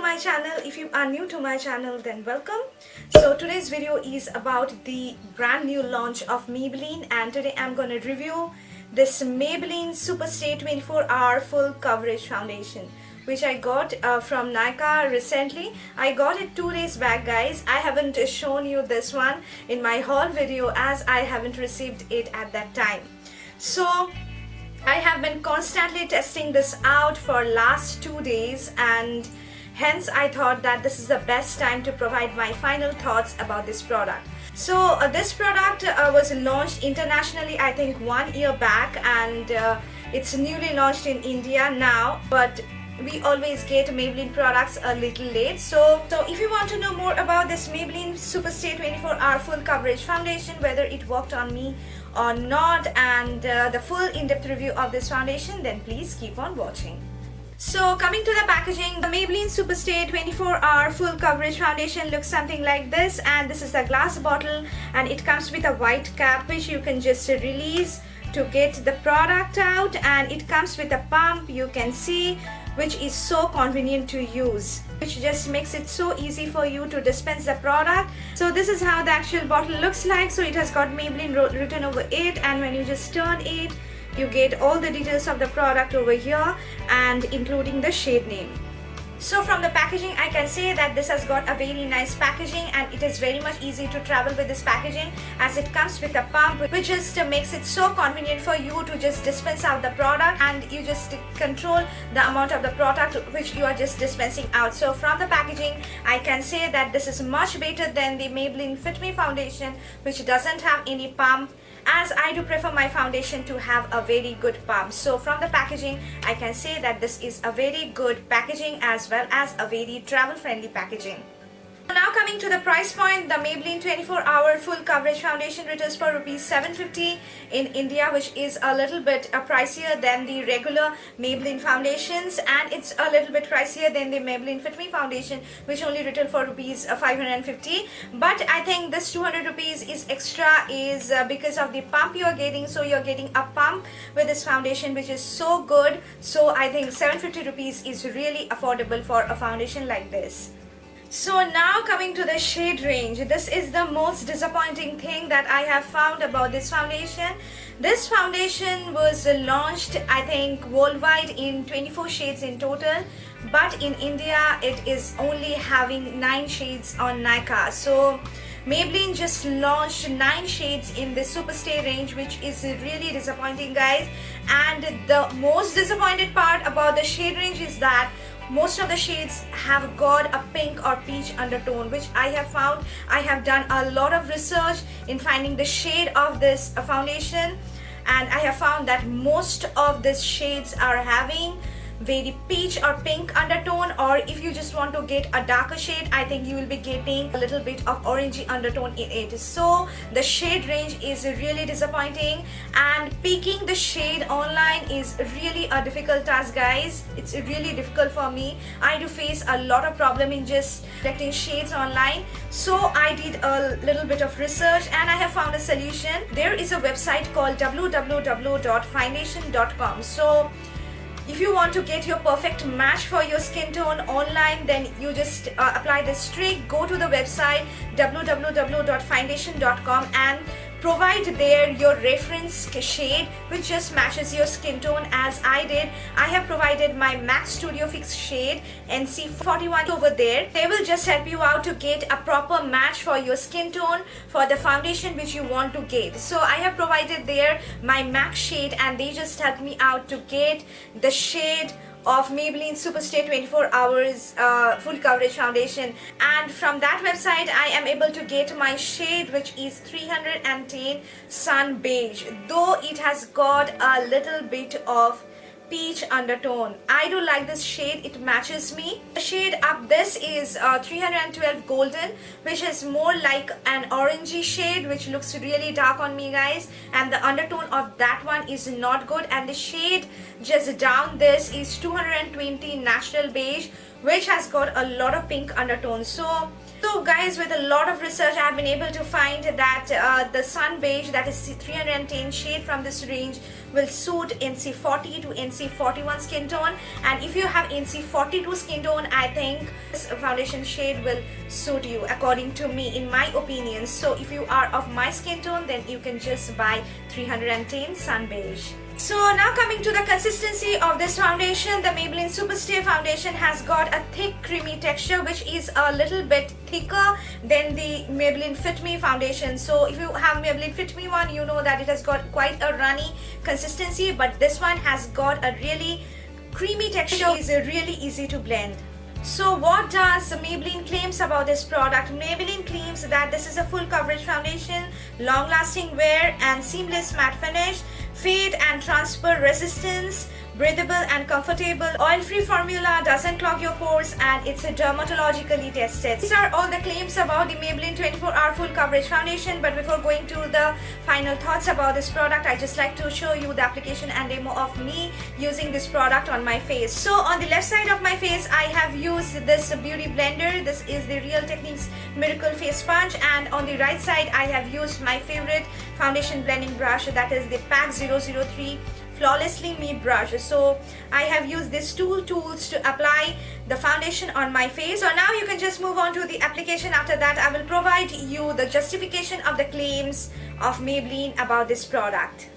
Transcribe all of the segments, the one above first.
my channel. If you are new to my channel, then welcome. So today's video is about the brand new launch of Maybelline, and today I'm going to review this Maybelline SUPERSTAY 24-hour full coverage foundation, which I got from Nykaa recently. I got it 2 days back, guys. I haven't shown you this one in my haul video as I haven't received it at that time. So I have been constantly testing this out for last 2 days, and hence I thought that this is the best time to provide my final thoughts about this product. So this product was launched internationally I think 1 year back, and it's newly launched in India now, but we always get Maybelline products a little late. So if you want to know more about this Maybelline SUPERSTAY 24-hour full coverage foundation, whether it worked on me or not, and the full in-depth review of this foundation, then please keep on watching. So coming to the packaging, the Maybelline SUPERSTAY 24-hour full coverage foundation looks something like this, and this is a glass bottle, and it comes with a white cap which you can just release to get the product out, and it comes with a pump, you can see, which is so convenient to use, which just makes it so easy for you to dispense the product. So this is how the actual bottle looks like. So it has got Maybelline written over it, and when you just turn it, you get all the details of the product over here, and including the shade name. So from the packaging, I can say that this has got a very nice packaging, and it is very much easy to travel with this packaging, as it comes with a pump which just makes it so convenient for you to just dispense out the product, and you just control the amount of the product which you are just dispensing out. So from the packaging, I can say that this is much better than the Maybelline Fit Me foundation, which doesn't have any pump, as I do prefer my foundation to have a very good pump. So from the packaging, I can say that this is a very good packaging as well as a very travel friendly packaging. Now coming to the price point, the Maybelline 24-hour full coverage foundation retails for rupees 750 in India, which is a little bit pricier than the regular Maybelline foundations, and it's a little bit pricier than the Maybelline Fit Me foundation, which only retail for rupees 550. But I think this 200 rupees is extra is because of the pump you are getting. So you're getting a pump with this foundation, which is so good. So I think 750 rupees is really affordable for a foundation like this. So now coming to the shade range, this is the most disappointing thing that I have found about this foundation. This foundation was launched I think worldwide in 24 shades in total, but in India it is only having 9 shades on Nykaa. So Maybelline just launched 9 shades in the SUPERSTAY range, which is really disappointing, guys. And the most disappointed part about the shade range is that most of the shades have got a pink or peach undertone, which I have found. I have done a lot of research in finding the shade of this foundation, and I have found that most of these shades are having very peach or pink undertone, or if you just want to get a darker shade, I think you will be getting a little bit of orangey undertone in it. So the shade range is really disappointing, and picking the shade online is really a difficult task, guys. It's really difficult for me. I do face a lot of problem in just selecting shades online. So I did a little bit of research, and I have found a solution. There is a website called www.foundation.Com. So if you want to get your perfect match for your skin tone online, then you just apply this trick. Go to the website www.foundation.com and provide there your reference shade which just matches your skin tone, as I did. I have provided my MAC Studio Fix shade NC41 over there. They will just help you out to get a proper match for your skin tone for the foundation which you want to get. So I have provided there my MAC shade, and they just helped me out to get the shade of Maybelline SUPERSTAY 24 hours full coverage foundation. And from that website I am able to get my shade, which is 310 Sun Beige, though it has got a little bit of peach undertone. I do like this shade, it matches me. The shade up this is 312 Golden, which is more like an orangey shade, which looks really dark on me, guys, and the undertone of that one is not good. And the shade just down this is 220 Natural Beige, which has got a lot of pink undertones. So So guys, with a lot of research I have been able to find that the sun beige, that is 310 shade from this range, will suit NC40 to NC41 skin tone, and if you have NC42 skin tone, I think this foundation shade will suit you according to me, in my opinion. So if you are of my skin tone, then you can just buy 310 sun beige. So now coming to the consistency of this foundation, the Maybelline SUPERSTAY foundation has got a thick creamy texture which is a little bit thicker than the Maybelline Fit Me foundation. So if you have Maybelline Fit Me one, you know that it has got quite a runny consistency, but this one has got a really creamy texture. It is really easy to blend. So what does Maybelline claims about this product? Maybelline claims that this is a full coverage foundation, long lasting wear and seamless matte finish, fade and transfer resistance, breathable and comfortable, oil-free formula, doesn't clog your pores, and it's dermatologically tested. These are all the claims about the Maybelline 24-hour full coverage foundation. But before going to the final thoughts about this product, I just like to show you the application and demo of me using this product on my face. So on the left side of my face, I have used this beauty blender. This is the Real Techniques Miracle Face Sponge, and on the right side I have used my favorite foundation blending brush, that is the PAC 003 Flawlessly Me brush. So I have used these two tools to apply the foundation on my face. So now you can just move on to the application. After that, I will provide you the justification of the claims of Maybelline about this product.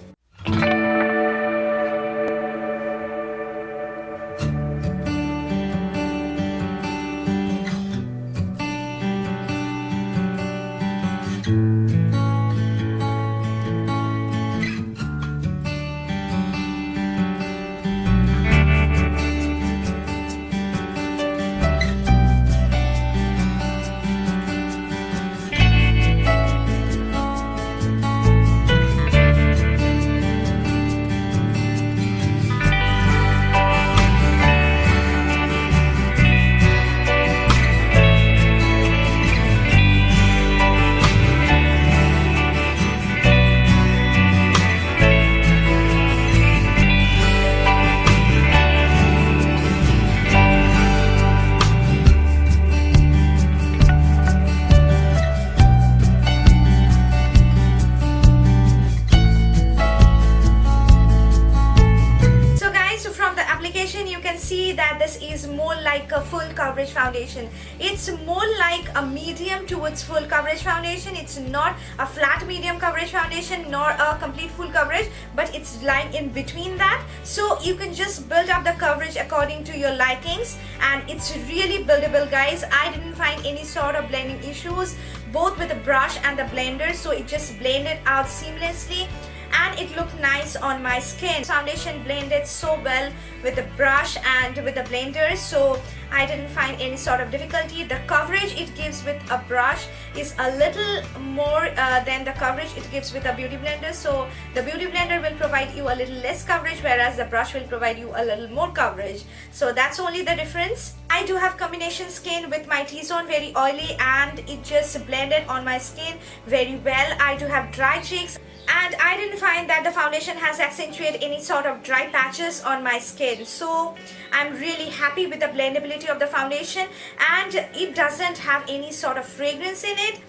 You can see that this is more like a full coverage foundation. It's more like a medium towards full coverage foundation. It's not a flat medium coverage foundation nor a complete full coverage, but it's lying in between that. So you can just build up the coverage according to your likings, and it's really buildable, guys. I didn't find any sort of blending issues both with the brush and the blender, so it just blended out seamlessly and it looked nice on my skin. Foundation blended so well with the brush and with the blender, so I didn't find any sort of difficulty. The coverage it gives with a brush is a little more than the coverage it gives with a beauty blender. So the beauty blender will provide you a little less coverage, whereas the brush will provide you a little more coverage. So that's only the difference. I do have combination skin with my T-zone, very oily, and it just blended on my skin very well. I do have dry cheeks, and I didn't find that the foundation has accentuated any sort of dry patches on my skin. So I'm really happy with the blendability of the foundation, and it doesn't have any sort of fragrance in it.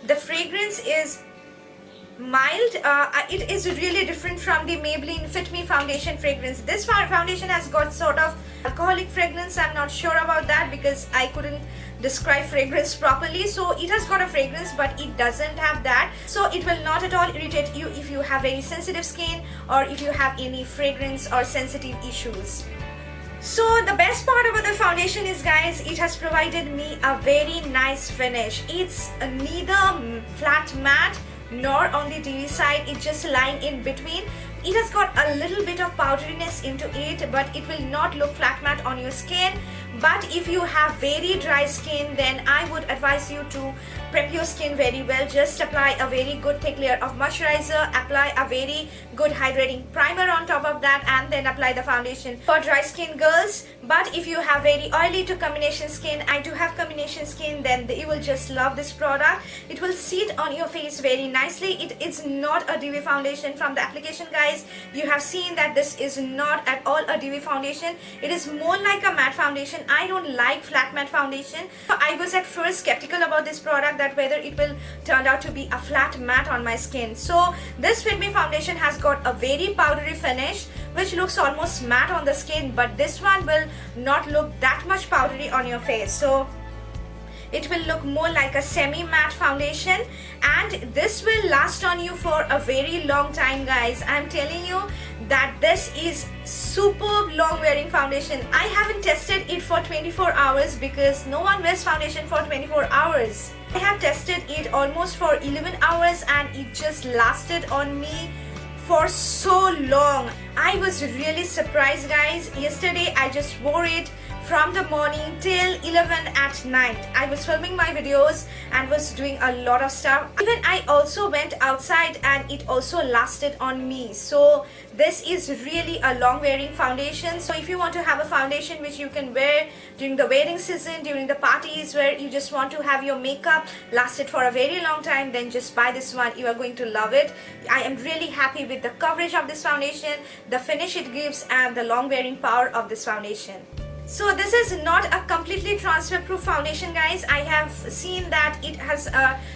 The fragrance is mild. It is really different from the Maybelline Fit Me foundation fragrance. This foundation has got sort of alcoholic fragrance. I'm not sure about that because I couldn't describe fragrance properly. So it has got a fragrance, but it doesn't have that. So it will not at all irritate you if you have very sensitive skin or if you have any fragrance or sensitive issues. So the best part about the foundation is, guys, it has provided me a very nice finish. It's neither flat matte nor on the dewy side. It's just lying in between. It has got a little bit of powderiness into it, but it will not look flat matte on your skin. But if you have very dry skin, then I would advise you to prep your skin very well. Just apply a very good thick layer of moisturizer, apply a very good hydrating primer on top of that, and then apply the foundation for dry skin girls. But if you have very oily to combination skin, I do have combination skin, then you will just love this product. It will sit on your face very nicely. It is not a dewy foundation. From the application, guys, you have seen that this is not at all a dewy foundation. It is more like a matte foundation, I don't like flat matte foundation. I was at first skeptical about this product, that whether it will turn out to be a flat matte on my skin. So this Fit Me foundation has got a very powdery finish which looks almost matte on the skin, but this one will not look that much powdery on your face. So it will look more like a semi-matte foundation, and this will last on you for a very long time, guys. I'm telling you that this is superb long wearing foundation. I haven't tested it for 24 hours because no one wears foundation for 24 hours. I have tested it almost for 11 hours and it just lasted on me for so long. I was really surprised, guys. Yesterday I just wore it from the morning till 11 at night. I was filming my videos and was doing a lot of stuff. Even I also went outside and it also lasted on me. So this is really a long wearing foundation. So if you want to have a foundation which you can wear during the wedding season, during the parties where you just want to have your makeup lasted for a very long time, then just buy this one. You are going to love it. I am really happy with the coverage of this foundation, the finish it gives, and the long wearing power of this foundation. So this is not a completely transfer proof foundation, guys. I have seen that it has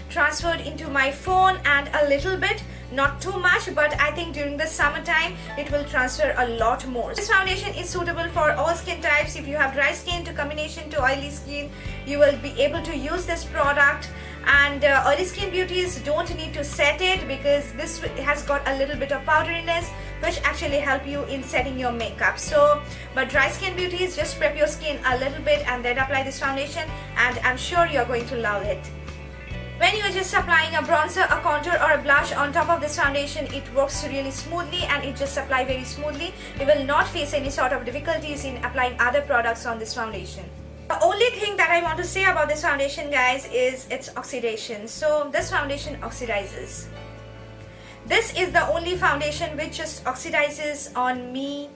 transferred into my phone and a little bit, not too much, but I think during the summertime it will transfer a lot more. This foundation is suitable for all skin types. If you have dry skin to combination to oily skin, you will be able to use this product. And oily skin beauties don't need to set it because this has got a little bit of powderiness which actually help you in setting your makeup. So but dry skin beauties, just prep your skin a little bit and then apply this foundation, and I'm sure you're going to love it. When you're just applying a bronzer, a contour or a blush on top of this foundation, it works really smoothly and it just applies very smoothly. You will not face any sort of difficulties in applying other products on this foundation. The only thing that I want to say about this foundation, guys, is its oxidation. So this foundation oxidizes. This is the only foundation which just oxidizes on me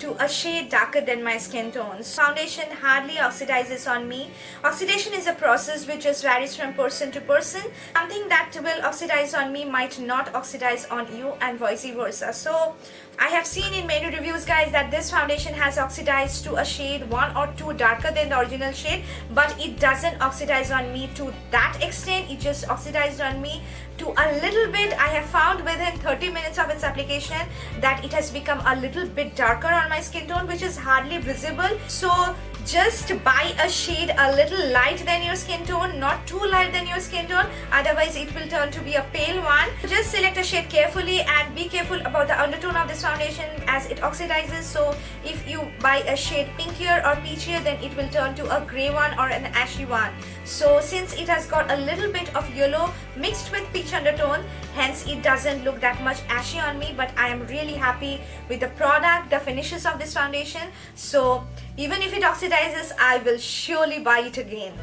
to a shade darker than my skin tones. Foundation hardly oxidizes on me. Oxidation is a process which just varies from person to person. Something that will oxidize on me might not oxidize on you, and vice versa. So I have seen in many reviews, guys, that this foundation has oxidized to a shade 1 or 2 darker than the original shade, but it doesn't oxidize on me to that extent. It just oxidized on me to a little bit. I have found within 30 minutes of its application that it has become a little bit darker on my skin tone, which is hardly visible. So just buy a shade a little light than your skin tone, not too light than your skin tone, otherwise it will turn to be a pale one. Just select a shade carefully and be careful about the undertone of this foundation as it oxidizes. So if you buy a shade pinkier or peachier, then it will turn to a grey one or an ashy one. So since it has got a little bit of yellow mixed with peach undertone, hence it doesn't look that much ashy on me, but I am really happy with the product, the finishes of this foundation. So even if it oxidizes, I will surely buy it again.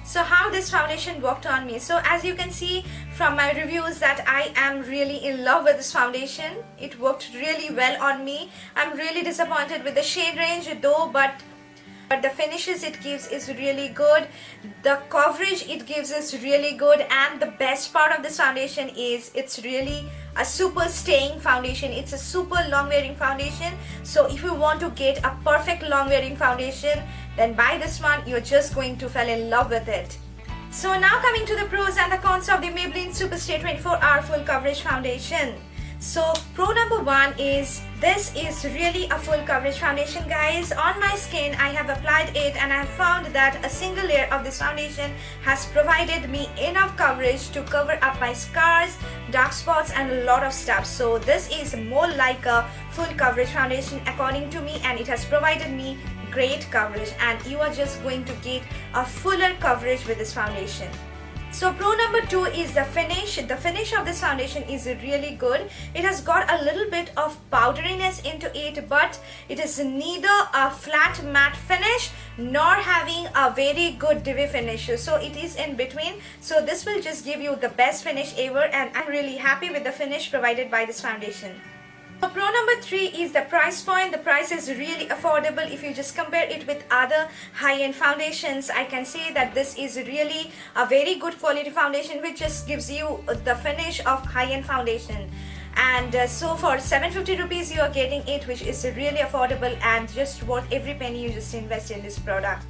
So how this foundation worked on me. So as you can see from my reviews that I am really in love with this foundation. It worked really well on me. I'm really disappointed with the shade range though, but the finishes it gives is really good. The coverage it gives is really good, and the best part of this foundation is it's really a super staying foundation. It's a super long wearing foundation. So if you want to get a perfect long wearing foundation, then buy this one. You're just going to fall in love with it. So now coming to the pros and the cons of the Maybelline SUPERSTAY 24-hour full coverage foundation. So pro number 1 is this is really a full coverage foundation, guys. On my skin I have applied it and I have found that a single layer of this foundation has provided me enough coverage to cover up my scars, dark spots and a lot of stuff. So this is more like a full coverage foundation according to me, and it has provided me great coverage, and you are just going to get a fuller coverage with this foundation. So pro number 2 is the finish. The finish of this foundation is really good. It has got a little bit of powderiness into it, but it is neither a flat matte finish nor having a very good dewy finish. So it is in between. So this will just give you the best finish ever, and I'm really happy with the finish provided by this foundation. So pro number 3 is the price point. The price is really affordable. If you just compare it with other high-end foundations, I can say that this is really a very good quality foundation which just gives you the finish of high-end foundation. and so for 750 rupees you are getting it, which is really affordable and just worth every penny you just invest in this product.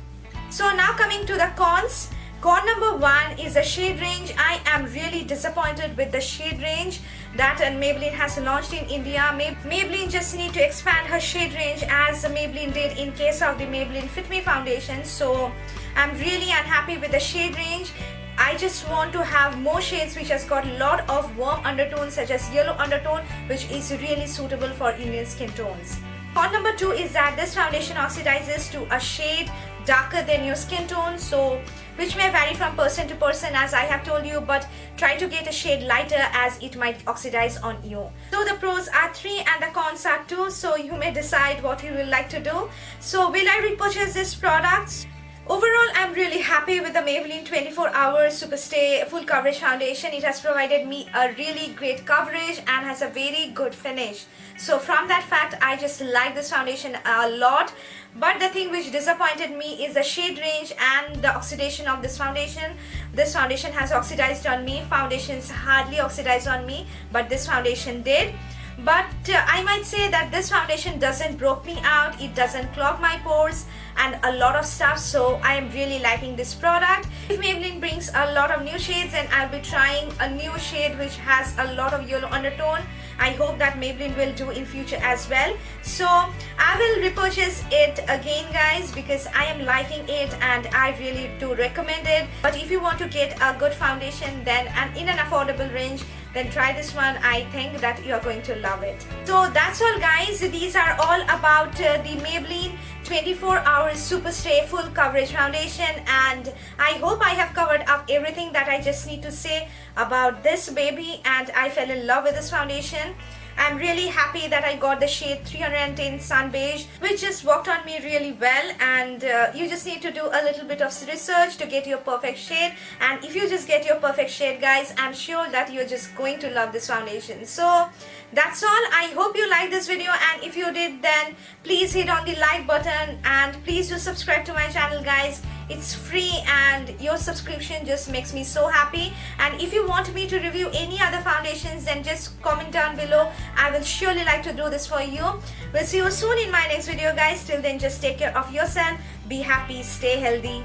So now coming to the cons. Con number 1 is the shade range. I am really disappointed with the shade range that Maybelline has launched in India. Maybelline just need to expand her shade range as Maybelline did in case of the Maybelline Fit Me foundation. So I'm really unhappy with the shade range. I just want to have more shades which has got a lot of warm undertones such as yellow undertone, which is really suitable for Indian skin tones. Con number 2 is that this foundation oxidizes to a shade darker than your skin tone, so which may vary from person to person as I have told you, but try to get a shade lighter as it might oxidize on you. So the pros are 3 and the cons are 2, so you may decide what you will like to do. So will I repurchase this product? Overall, I'm really happy with the Maybelline 24-hour Superstay full coverage foundation. It has provided me a really great coverage and has a very good finish. So from that fact, I just like this foundation a lot. But the thing which disappointed me is the shade range and the oxidation of this foundation. This foundation has oxidized on me. Foundations hardly oxidize on me, but this foundation did. But I might say that this foundation doesn't broke me out, it doesn't clog my pores and a lot of stuff, so I am really liking this product. If Maybelline brings a lot of new shades, and I'll be trying a new shade which has a lot of yellow undertone. I hope that Maybelline will do in future as well. So I will repurchase it again guys, because I am liking it and I really do recommend it. But if you want to get a good foundation then and in an affordable range, then try this one. I think that you are going to love it. So that's all guys. These are all about the Maybelline 24-hour Superstay full coverage foundation, and I hope I have covered up everything that I just need to say about this baby, and I fell in love with this foundation. I'm really happy that I got the shade 310 Sun Beige, which just worked on me really well, and you just need to do a little bit of research to get your perfect shade, and if you just get your perfect shade guys, I'm sure that you're just going to love this foundation. So that's all. I hope you liked this video, and if you did, then please hit on the like button and please do subscribe to my channel guys. It's free and your subscription just makes me so happy. And if you want me to review any other foundations, then just comment down below. I will surely like to do this for you. We'll see you soon in my next video guys. Till then, just take care of yourself, be happy, stay healthy.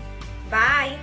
Bye.